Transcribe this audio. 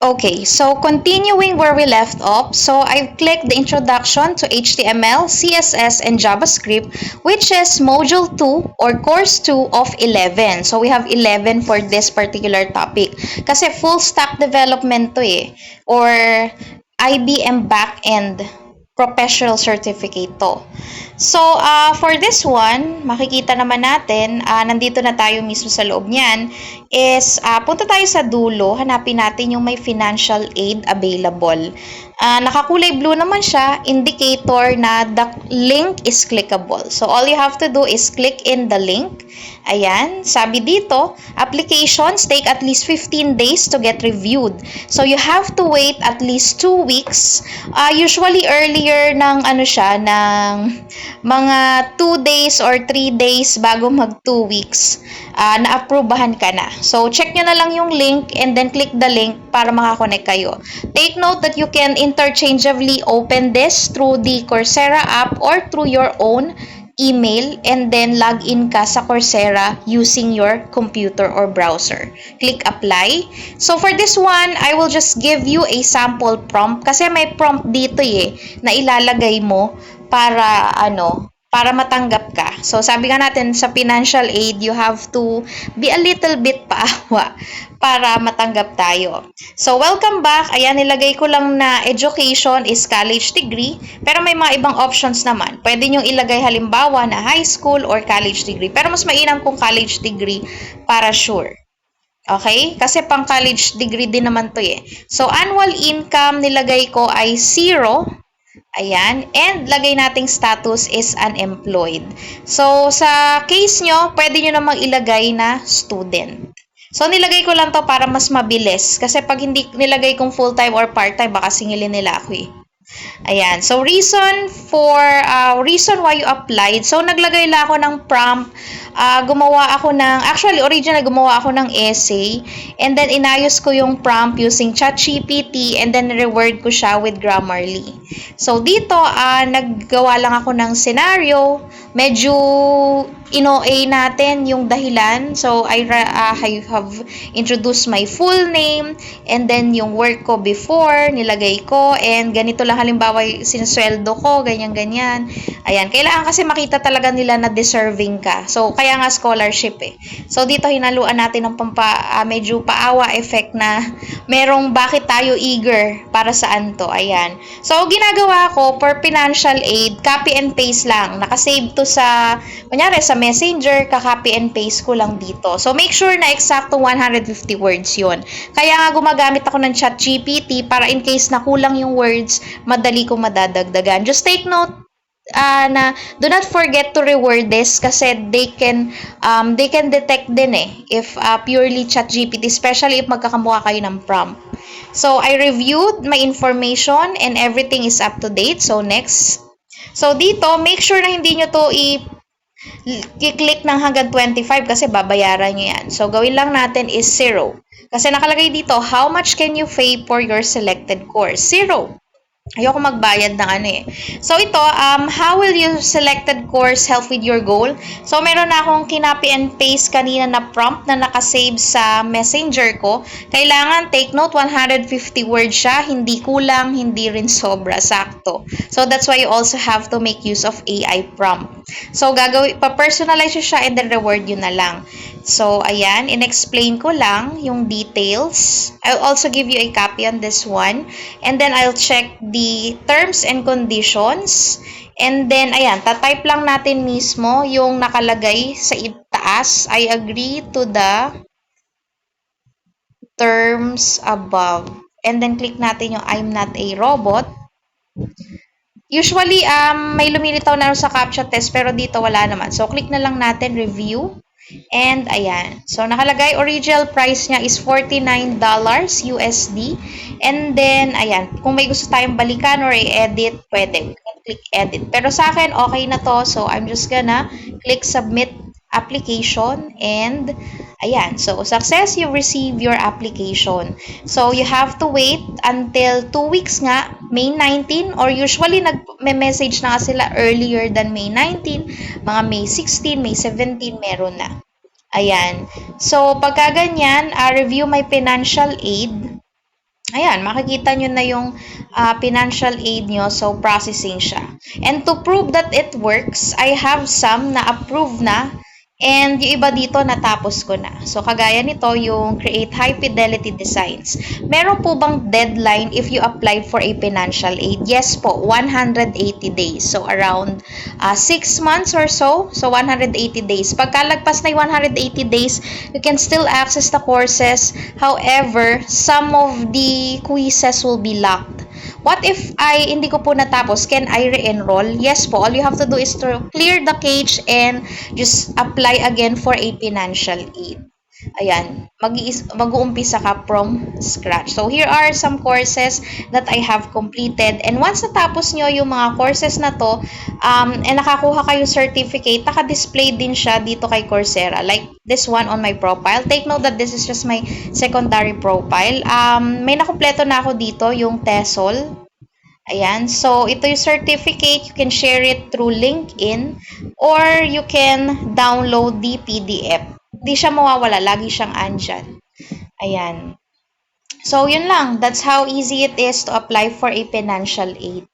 Okay, so continuing where we left off, so I've clicked the introduction to HTML, CSS, and JavaScript, which is Module 2 or Course 2 of 11. So we have 11 for this particular topic. Kasi full stack development to or IBM backend professional certificate to. So, for this one, makikita naman natin, nandito na tayo mismo sa loob niyan, is punta tayo sa dulo, hanapin natin yung may financial aid available. Nakakulay blue naman siya, indicator na the link is clickable. So, all you have to do is click in the link. Ayan, sabi dito, applications take at least 15 days to get reviewed. So, you have to wait at least 2 weeks. Usually, earlier ng mga 2 days or 3 days bago mag 2 weeks, na-approbahan ka na. So, check nyo na lang yung link and then click the link para makakonect kayo. Take note that you can interchangeably open this through the Coursera app or through your own email and then log in ka sa Coursera using your computer or browser. Click apply. So for this one, I will just give you a sample prompt kasi may prompt dito na ilalagay mo para para matanggap ka. So, sabi nga natin, sa financial aid, you have to be a little bit paawa para matanggap tayo. So, welcome back. Ayan, nilagay ko lang na education is college degree, pero may mga ibang options naman. Pwede nyo ilagay halimbawa na high school or college degree, pero mas mainam kung college degree para sure. Okay? Kasi pang college degree din naman to So, annual income nilagay ko ay 0. Ayan. And lagay nating status is unemployed. So, sa case nyo, pwede nyo namang ilagay na student. So, nilagay ko lang to para mas mabilis. Kasi pag hindi nilagay kong full-time or part-time, baka singilin nila ako Ayan. So, reason why you applied. So, naglagay lang ako ng prompt. Original gumawa ako ng essay. And then, inayos ko yung prompt using ChatGPT. And then, reword ko siya with Grammarly. So, dito, naggawa lang ako ng scenario. Medyo ino-A natin yung dahilan. So, I have introduced my full name. And then, yung work ko before, nilagay ko. And ganito lang halimbawa, sinusweldo ko, ganyan-ganyan. Ayan. Kailangan kasi makita talaga nila na deserving ka. So, kaya nga scholarship So, dito hinaluan natin ng medyo paawa effect na merong bakit tayo eager para saan to. Ayan. So, ginagawa ko for financial aid, copy and paste lang. Nakasave to sa, kunyari, sa Messenger, ka-copy and paste ko lang dito. So, make sure na eksakto 150 words yon. Kaya nga gumagamit ako ng ChatGPT para in case na kulang yung words, madali ko madadagdagan. Just take note na do not forget to reword this kasi they can detect din if purely ChatGPT, especially if magkakamukha kayo ng prompt. So, I reviewed my information and everything is up to date. So, next. So, dito, make sure na hindi nyo to i-click ng hanggang 25 kasi babayaran nyo yan. So, gawin lang natin is 0. Kasi nakalagay dito, how much can you pay for your selected course? 0. Ayoko magbayad ng So, ito, how will your selected course help with your goal? So, meron na akong kinopy and paste kanina na prompt na nakasave sa messenger ko. Kailangan, take note, 150 words siya. Hindi kulang, hindi rin sobra, sakto. So, that's why you also have to make use of AI prompt. So, pa-personalize siya and then reward yun na lang. So, ayan, in-explain ko lang yung details. I'll also give you a copy on this one. And then, I'll check the terms and conditions. And then, ayan, tatype lang natin mismo yung nakalagay sa itaas. I agree to the terms above. And then, click natin yung I'm not a robot. Usually, may lumilitaw na sa CAPTCHA test, pero dito wala naman. So, click na lang natin, review. And, ayan. So, nakalagay, original price niya is $49 USD. And then, ayan. Kung may gusto tayong balikan or i-edit, pwede. We can click edit. Pero sa akin, okay na to. So, I'm just gonna click submit application. And, ayan. So, success, you receive your application. So, you have to wait until 2 weeks nga, May 19, or usually nag-message na sila earlier than May 19, mga May 16, May 17, meron na. Ayan. So, pagka ganyan, review my financial aid. Ayan, makikita nyo na yung financial aid nyo. So, processing siya. And to prove that it works, I have some na approved na. And yung iba dito, natapos ko na. So, kagaya nito, yung Create High Fidelity Designs. Meron po bang deadline if you applied for a financial aid? Yes po, 180 days. So, around 6 months or so. So, 180 days. Pagkalagpas na yung 180 days, you can still access the courses. However, some of the quizzes will be locked. What if hindi ko po natapos? Can I re-enroll? Yes po. All you have to do is to clear the cage and just apply again for a financial aid. Ayan, mag-uumpisa ka from scratch. So, here are some courses that I have completed. And once natapos nyo yung mga courses na to, and nakakuha kayo certificate, naka-display din siya dito kay Coursera. Like this one on my profile. Take note that this is just my secondary profile. May nakumpleto na ako dito, yung TESOL. Ayan. So, ito yung certificate. You can share it through LinkedIn or you can download the PDF. Hindi siya mawawala. Lagi siyang andyan. Ayan. So, yun lang. That's how easy it is to apply for a financial aid.